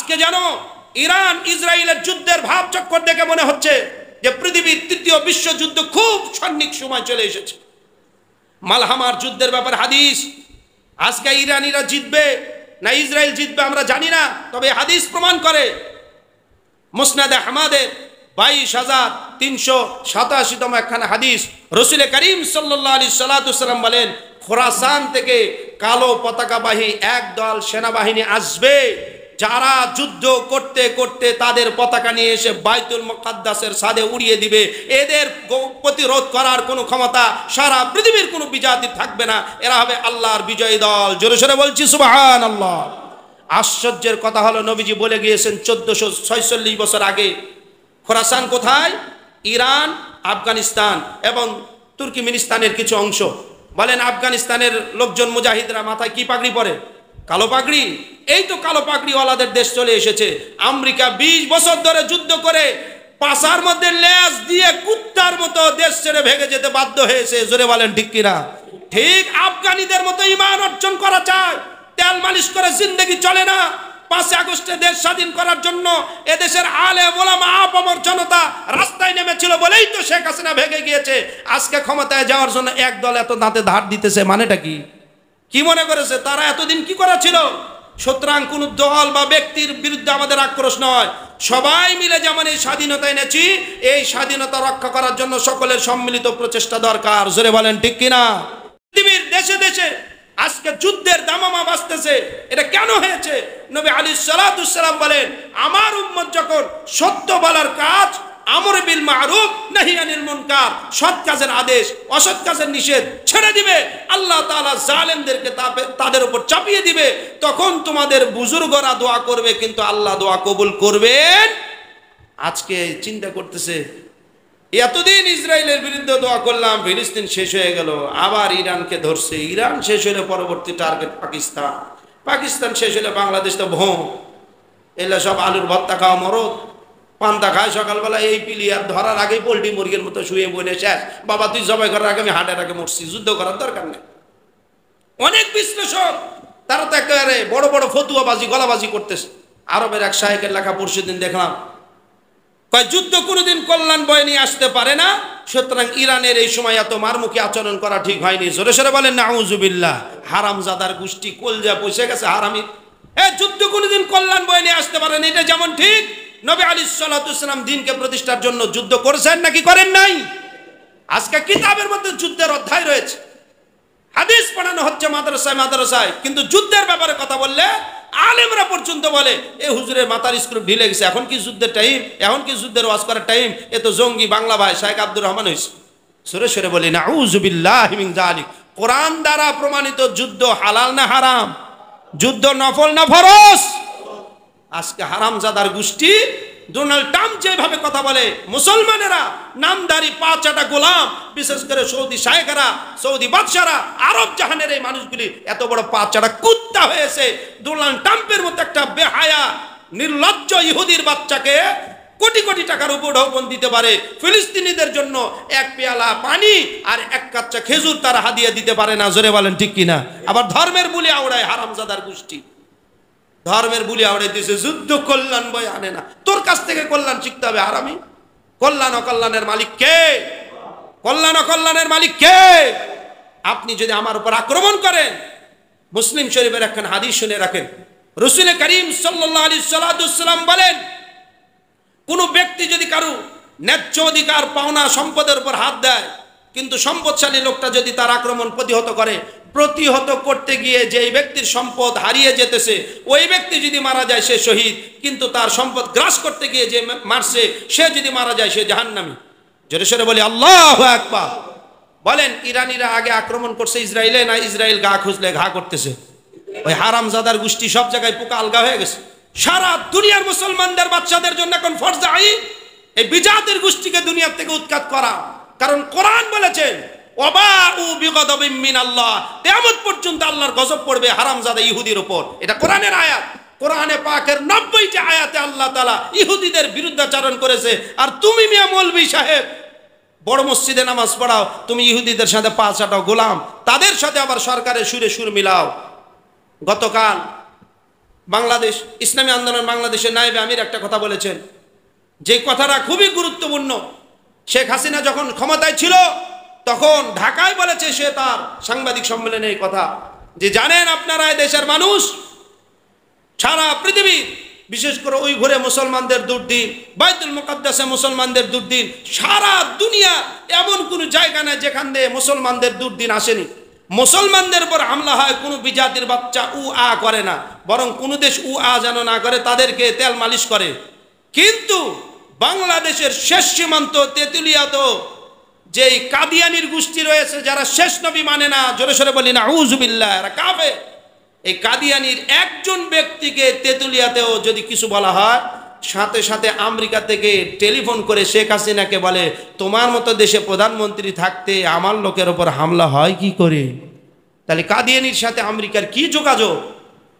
আজকে জানো ইরান ইসরায়েলের যুদ্ধের ভাব চক্কর দেখে মনে হচ্ছে যে পৃথিবীর তৃতীয় বিশ্বযুদ্ধ খুব সন্নিক সময় চলে এসেছে। মালহামার যুদ্ধের ব্যাপারে হাদিস, আজকে ইরানিরা জিতবে না ইসরায়েল জিতবে আমরা জানি না, তবে হাদিস প্রমাণ করে মুসনাদে আহমদের 22,387তম একখানা হাদিস, রসুল করিম সাল্লাল্লাহু আলাইহি সাল্লাম বলেন, খোরাসান থেকে কালো পতাকাবাহী একদল সেনাবাহিনী আসবে, যারা যুদ্ধ করতে করতে তাদের পতাকা নিয়ে এসে বাইতুল মুকাদ্দাসের ছাদে উড়িয়ে দিবে। এদের প্রতিরোধ করার কোনো ক্ষমতা সারা পৃথিবীর কোনো বিজাতির থাকবে না। এরা হবে আল্লাহর বিজয়ী দল। জোরে সোরে বলছি সুবহানাল্লাহ। আশ্চর্যের কথা হলো নবীজি বলে গিয়েছেন 1446 বছর আগে। খোরাসান কোথায়? ইরান, আফগানিস্তান এবং তুর্কমেনিস্তানের কিছু অংশ। বলেন আফগানিস্তানের লোকজন মুজাহিদরা মাথায় কি পাগড়ি পরে? কালো পাগড়ি। এই তো কালো পাগড়িওয়ালাদের দেশ চলে এসেছে। আমেরিকা 20 বছর ধরে যুদ্ধ করে পাশার মধ্যে লেজ দিয়ে কুত্তার মতো দেশ ছেড়ে ভেগে যেতে বাধ্য হয়েছে। জোরে বলেন ঠিক কিনা? ঠিক আফগানিদের মতো ঈমান অর্জন করা চায়, তেল মালিশ করে জিন্দেগি চলে না। 5 আগস্টে দেশ স্বাধীন করার জন্য এদেশের আলেম ওলামা আপামর জনতা রাস্তায় নেমেছিল বলেই তো শেখ হাসিনা ভেগে গিয়েছে। আজকে ক্ষমতায় যাওয়ার জন্য এক দল এত দাঁতে ধার দিতেছে, মানেটা কি? কি মনে করেছে তারা এতদিন কি করেছিল? সুতরাং কোন দল বা ব্যক্তির বিরুদ্ধে আমাদের আক্রোশ নয়, সবাই মিলে যেমন এই স্বাধীনতা এনেছি, এই স্বাধীনতা রক্ষা করার জন্য সকলের সম্মিলিত প্রচেষ্টা দরকার। জোরে বলেন ঠিক কিনা? পৃথিবীর দেশে দেশে আজকে যুদ্ধের দামামা বাজতেছে। এটা কেন হয়েছে? নবী আলাইহিস সালাতু ওয়াসসালাম বলেন, আমার উম্মত যখন সত্য বলার কাজ, আমর বিল মারুফ নাহি আনিল মুনকার, সৎ কাজের আদেশ অসৎ কাজের নিষেধ ছেড়ে দিবে, আল্লাহ তাআলা জালেমদেরকে তাদের উপর চাপিয়ে দিবে, তখন তোমাদের বুজুর্গরা দোয়া করবে, কিন্তু আল্লাহ দোয়া কবুল করবেন। আজকে চিন্তা করতেছে, এতদিন ইসরায়েলের বিরুদ্ধে দোয়া করলাম, ফিলিস্তিন শেষ হয়ে গেল, আবার ইরানকে ধরছে, ইরান শেষ হলে পরবর্তী টার্গেট পাকিস্তান, পাকিস্তান শেষ হলে বাংলাদেশ তো ভোঁ, এগুলো সব আলুর ভর্তা খাওয়া মরদ, পান্তা খায় সকালবেলা এই প্লেয়ার ধরার আগেই পোল্ট্রি মুরগির মতো শুয়ে বলে শেষ, বাবা তুই জবাই করার আগে আমি হার্টের আগে মরছি, যুদ্ধ করার দরকার নেই। অনেক বিশ্লেষক তারা তো একেবারে বড় বড় ফতুয়াবাজি গলাবাজি করতেছে। আরবের এক শায়েখের লেখা পরশু দিন দেখলাম, কয় যুদ্ধ কোনোদিন কল্যাণ বয়ে নিয়ে আসতে পারে না, সুতরাং ইরানের এই সময় এত মারমুখী আচরণ করা ঠিক হয়নি। জোরে সোরে বলেন নাউজুবিল্লাহ। হারামজাদার গোষ্ঠী কলজা পয়সে গেছে হারামি। যুদ্ধ কোনোদিন কল্যাণ বয়ে নিয়ে আসতে পারে না, এটা যেমন ঠিক নবী আলাইহিস সালাতু ওয়াসসালাম দিনকে প্রতিষ্ঠার জন্য যুদ্ধ করেছেন নাকি করেন নাই? আজকে কিতাবের মধ্যে যুদ্ধের অধ্যায় রয়েছে, হাদিস পড়ানো হচ্ছে মাদ্রাসায় মাদ্রাসায়, কিন্তু যুদ্ধের ব্যাপারে কথা বললে আলেমরা পর্যন্ত বলে এ হুজুরের মাথার স্ক্রু ঢিলে গেছে, এখন কি যুদ্ধের টাইম, এখন কি যুদ্ধের ওয়াজ করার টাইম, এ তো জঙ্গি বাংলা ভাই শাইখ আব্দুর রহমান হইছে। সরে সরে বলি নাউযু বিল্লাহি মিন যালিক। কোরআন দ্বারা প্রমাণিত যুদ্ধ হালাল না হারাম? যুদ্ধ নফল না ফরজ? আজকে হারামজাদার গোষ্ঠী ডোনাল্ড ট্রাম্প যেভাবে কথা বলে, মুসলমানেরা নামদারি 5-6টা গোলাম, বিশেষ করে সৌদি শায়েখরা, সৌদি বাদশারা, আরব জাহানের এই মানুষগুলি এত বড় 5-6টা কুত্তা হয়েছে। ডোনাল্ড ট্রাম্পের মতো একটা বেহায়া নির্লজ্জ ইহুদির বাচ্চাকে কোটি কোটি টাকার উপঢৌকন দিতে পারে, ফিলিস্তিনিদের জন্য এক পেয়ালা পানি আর এক কাচ্চা খেজুর তারা হাদিয়া দিতে পারে না। জোরে বলেন ঠিক কিনা? আবার ধর্মের বুলি আওড়ায় হারামজাদার গোষ্ঠী, ধর্মের বুলি আওড়াইতেছে, যুদ্ধ কল্যাণ বয়ে আনে না। তোর কাছ থেকে কল্যাণ শিখতে হবে হারামি। কল্যাণ অকল্যাণের মালিক কে? কল্যাণ অকল্যাণের মালিক কে? আপনি যদি আমার উপর আক্রমণ করেন, মুসলিম শরীফের একখান হাদিস শুনে রাখেন, রাসূল করিম সাল্লাল্লাহু আলাইহি ওয়াসাল্লাম বলেন, কোন ব্যক্তি যদি কারো ন্যায্য অধিকার পাওনা সম্পদের উপর হাত দেয়, কিন্তু সম্পদশালী লোকটা যদি তার আক্রমণ প্রতিহত করে, প্রতিহত করতে গিয়ে যেই ব্যক্তির সম্পদ হারিয়ে যেতেছে ওই ব্যক্তি যদি মারা যায় সে শহীদ, কিন্তু তার সম্পদ গ্রাস করতে গিয়ে যে মারছে সে যদি মারা যায় সে জাহান্নামী। জোরে সোরে বলি আল্লাহু আকবার। বলেন ইরানিরা আগে আক্রমণ করছে ইসরায়েলে, না ইসরায়েল গা খুঁজলে ঘা করতেছে? ওই হারামজাদার গোষ্ঠী সব জায়গায় পোকা আলগা হয়ে গেছে। সারা দুনিয়ার মুসলমানদের বাচ্চাদের জন্য এখন ফরজ আইন এই বিজাতির গোষ্ঠীকে দুনিয়ার থেকে উৎখাত করা। কারণ কোরআন বলেছে ওয়াবাউ বিগাদাবিন মিনাল্লাহ, কিয়ামত পর্যন্ত আল্লাহর গজব পড়বে হারামজাদা ইহুদির উপর। এটা কোরআনের আয়াত। কোরআনে পাকের 90টি আয়াতে আল্লাহ তাআলা ইহুদিদের বিরুদ্ধাচরণ করেছে। আর তুমি মিয়া মৌলভী সাহেব বড় মসজিদে নামাজ পড়াও, তুমি ইহুদিদের সাথে পা চাটাও গোলাম, তাদের সাথে আবার সরকারের সুরে সুর মিলাও। গতকাল বাংলাদেশ ইসলামী আন্দোলন বাংলাদেশের নায়েবে আমির একটা কথা বলেছেন, যে কথাটা খুবই গুরুত্বপূর্ণ। শেখ হাসিনা যখন ক্ষমতায় ছিল তখন ঢাকায় বলেছে সে তার সাংবাদিক সম্মেলনে এই কথা, যে জানেন আপনারা এই দেশের মানুষ সারা পৃথিবীর, বিশেষ করে ওই ঘুরে মুসলমানদের দুর্দিন, বাইতুল মুকাদ্দাসে মুসলমানদের দুর্দিন, সারা দুনিয়া এমন কোনো জায়গা নেই যেখান দিয়ে মুসলমানদের দুর্দিন আসেনি। মুসলমানদের উপর হামলা হয়, কোনো বিজাতির বাচ্চা উ আ করে না, বরং কোনো দেশ উ আ যেন না করে তাদেরকে তেল মালিশ করে। কিন্তু বাংলাদেশের শেষ সীমান্ত তেঁতুলিয়াতেও যেই কাদিয়ানির গোষ্ঠী রয়েছে যারা শেষ নবী মানে না, জোরে সোরে বলি না আউযুবিল্লাহ, এরা কাফের। এই কাদিয়ানির একজন ব্যক্তিকে তেঁতুলিয়াতেও যদি কিছু বলা হয়, সাথে সাথে আমেরিকা থেকে টেলিফোন করে শেখ হাসিনাকে বলে, তোমার মতো দেশে প্রধানমন্ত্রী থাকতে আমার লোকের ওপর হামলা হয় কি করে? তাহলে কাদিয়ানির সাথে আমেরিকার কি যোগাযোগ?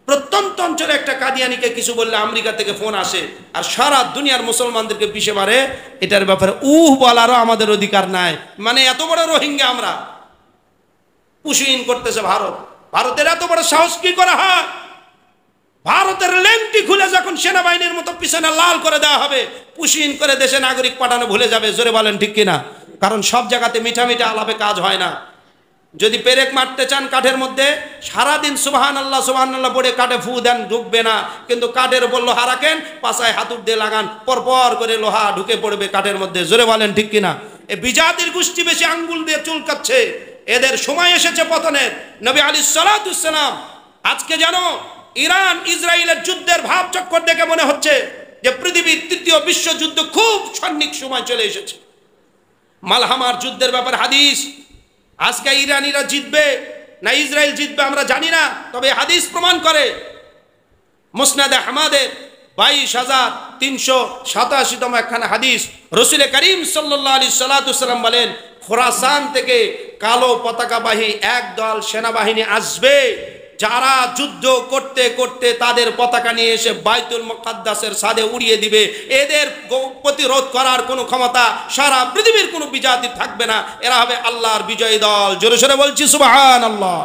প্রত্যন্ত অঞ্চলে একটা কাদিয়ানিকে কিছু বললে আমেরিকা থেকে ফোন আসে, আর সারা দুনিয়ার মুসলমানদেরকে পিষে মারে। এটার ব্যাপারে বলারও আমাদের অধিকার নাই। মানে এত বড় রোহিঙ্গা আমরা পুষিন করতেছে ভারত। ভারতের এত বড় সাহস কি করা হয়? ভারতের লেংটি খুলে যখন সেনাবাহিনীর মতো পিছনে লাল করে দেওয়া হবে, পুষিন করে দেশে নাগরিক পাঠানো ভুলে যাবে। জোরে বলেন ঠিক কিনা? কারণ সব জায়গাতে মিঠা মিঠা আলাপে কাজ হয় না। যদি পেরেক মারতে চান কাঠের মধ্যে, সারাদিন সুবহানাল্লাহ সুবহানাল্লাহ পড়ে কাঠে ফু দেন, ঢুকবে না। কিন্তু কাঠের উপর লোহা রাখেন, পাছায় হাতুড় দিয়ে লাগান, পরপর করে লোহা ঢুকে পড়বে কাঠের মধ্যে। জোরে বলেন ঠিক কিনা? এই বিজাতির গোষ্ঠী বেশি আঙ্গুল দিয়ে চুলকাচ্ছে, এদের সময় এসেছে পতনের। নবী আলাইহিস সালাতু ওয়াস সালাম আজকে জানো ইরান ইসরায়েলের যুদ্ধের ভাব চক্কর দেখে মনে হচ্ছে যে পৃথিবীর তৃতীয় বিশ্বযুদ্ধ খুব সন্নিক সময় চলে এসেছে। মালহামার যুদ্ধের ব্যাপারে হাদিস, আজকে ইরানিরা জিতবে না ইসরায়েল জিতবে আমরা জানি না, তবে হাদিস প্রমাণ করে। মুসনাদে আহমদের 22,387তম একখানা হাদিস, রাসূল করিম সাল্লাল্লাহু আলাইহি সাল্লাম বলেন, খোরাসান থেকে কালো পতাকাবাহী একদল সেনাবাহিনী আসবে, যারা যুদ্ধ করতে করতে তাদের পতাকা নিয়ে এসে বাইতুল মুকাদ্দাসের ছাদে উড়িয়ে দিবে। এদের প্রতিরোধ করার কোনো ক্ষমতা সারা পৃথিবীর কোনো বিজাতির থাকবে না। এরা হবে আল্লাহর বিজয়ী দল। জোরে সোরে বলছি সুবহানাল্লাহ।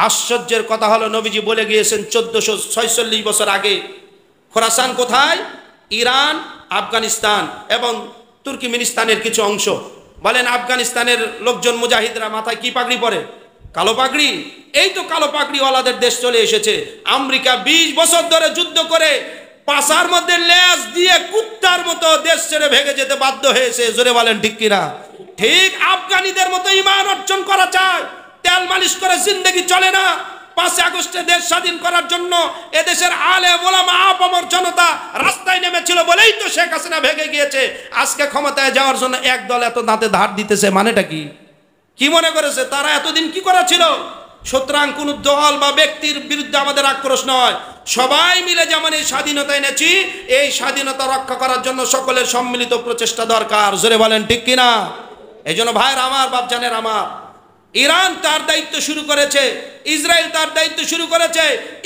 আশ্চর্যের কথা হলো, নবীজি বলে গিয়েছেন 1446 বছর আগে। খোরাসান কোথায়? ইরান, আফগানিস্তান এবং তুর্কমেনিস্তানের কিছু অংশ। বলেন আফগানিস্তানের লোকজন মুজাহিদরা মাথায় কি পাগড়ি পরে? কালো পাগড়ি। এই তো কালো পাগড়িওয়ালাদের দেশ চলে এসেছে। আমেরিকা 20 বছর ধরে যুদ্ধ করে পাশার মধ্যে লেজ দিয়ে কুত্তার মতো দেশ ছেড়ে ভেগে যেতে বাধ্য হয়েছে। জোরে বলেন ঠিক কিনা? ঠিক আফগানিদের মতো ঈমান অর্জন করা চায়, তেল মালিশ করে জিন্দেগি চলে না। 5 আগস্টে দেশ স্বাধীন করার জন্য এদেশের আলেম ওলামা আপামর জনতা রাস্তায় নেমেছিল বলেই তো শেখ হাসিনা ভেগে গিয়েছে। আজকে ক্ষমতায় যাওয়ার জন্য এক দল এত দাঁতে ধার দিতেছে, মানেটা কি? কি মনে করেছে তারা এতদিন কি করা ছিল? সুতরাং কোন দল বা ব্যক্তির বিরুদ্ধে আমাদের আক্রোশ নয়, সবাই মিলে যেমন এই স্বাধীনতা এনেছি, এই স্বাধীনতা রক্ষা করার জন্য সকলের সম্মিলিত প্রচেষ্টা দরকার। জোরে বলেন ঠিক কিনা? এই জন্য ভাইয়ের আমার, বাপজানের আমার, ইরান তার দায়িত্ব শুরু করেছে, ইসরায়েল তার দায়িত্ব শুরু করেছে।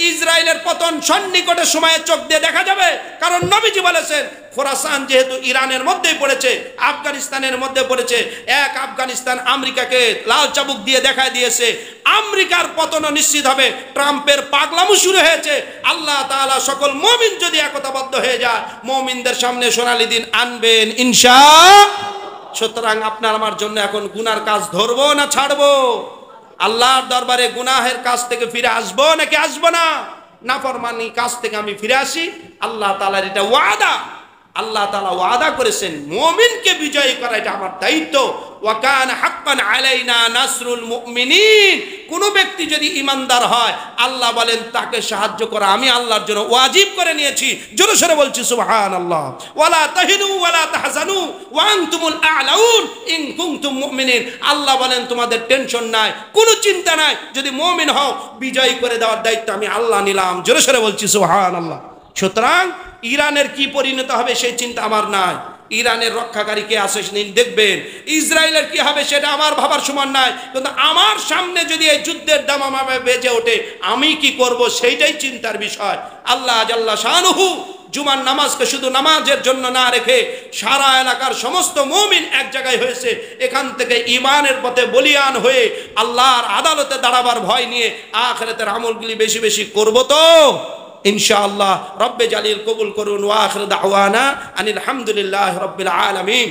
ইসরায়েলের পতন সন্নিকটের সময়ে চোখ দিয়ে দেখা যাবে, কারণ নবীজি বলেছেন খোরাসান যেহেতু ইরানের মধ্যেই পড়েছে, আফগানিস্তানের মধ্যে পড়েছে, এক আফগানিস্তান আমেরিকাকে লাল চাবুক দিয়ে দেখায় দিয়েছে, আমেরিকার পতনও নিশ্চিত হবে। ট্রাম্পের পাগলামো শুরু হয়েছে। আল্লাহ তাআলা সকল মুমিন যদি একতাবদ্ধ হয়ে যায়, মুমিনদের সামনে সোনালী দিন আনবেন ইনশাআল্লাহ। সুতরাং আপনার আমার জন্য এখন গুনার কাজ ধরবো না ছাড়বো? আল্লাহর দরবারে গুনাহের কাজ থেকে ফিরে আসবো নাকি আসবো না? নাফরমানি কাজ থেকে আমি ফিরে আসি। আল্লাহ তাআলার এটা ওয়াদা। আল্লাহ তাআলা ওয়াদা করেছেন মুমিনকে বিজয়ী করা এটা আমার দায়িত্ব। ওয়া কানা হাক্কান আলাইনা নাসরুল মুমিনিন। কোন ব্যক্তি যদি ঈমানদার হয়, আল্লাহ বলেন তাকে সাহায্য করা আমি আল্লাহর জন্য ওয়াজিব করে নিয়েছি। জোরে সোরে বলছি সুবহানাল্লাহ। ওয়ালা তাহিনু ওয়ালা তাহজানু ওয়া আনতুমুল আ'লাউন ইন কুনতুম মুমিনিন। আল্লাহ বলেন তোমাদের টেনশন নাই, কোনো চিন্তা নাই, যদি মুমিন হও বিজয়ী করে দেওয়ার দায়িত্ব আমি আল্লাহ নিলাম। জোরে সোরে বলছি সুবহানাল্লাহ। সুতরাং ইরানের কি পরিণত হবে সেই চিন্তা আমার নাই। ইরানের রক্ষাকারী কে আছে দেখবেন, ইসরায়েলের কি হবে সেটা আমার ভাবার সমান নাই। কিন্তু আমার সামনে যদি এই যুদ্ধের দামামা বেজে ওঠে, আমি কি করব সেইটাই চিন্তার বিষয়। আল্লাহ জাল্লা শানুহু জুমার নামাজকে শুধু নামাজের জন্য না রেখে সারা এলাকার সমস্ত মুমিন এক জায়গায় হয়েছে। এখান থেকে ঈমানের পথে বলিয়ান হয়ে আল্লাহর আদালতে দাঁড়াবার ভয় নিয়ে আখিরাতের আমলগুলি বেশি বেশি করব তো ইনশাআল্লাহ রব্বে জালিল কবুল করুন। ওয়া আখির দাওয়ানা আনিল হামদুলিল্লাহি রাব্বিল আলামিন।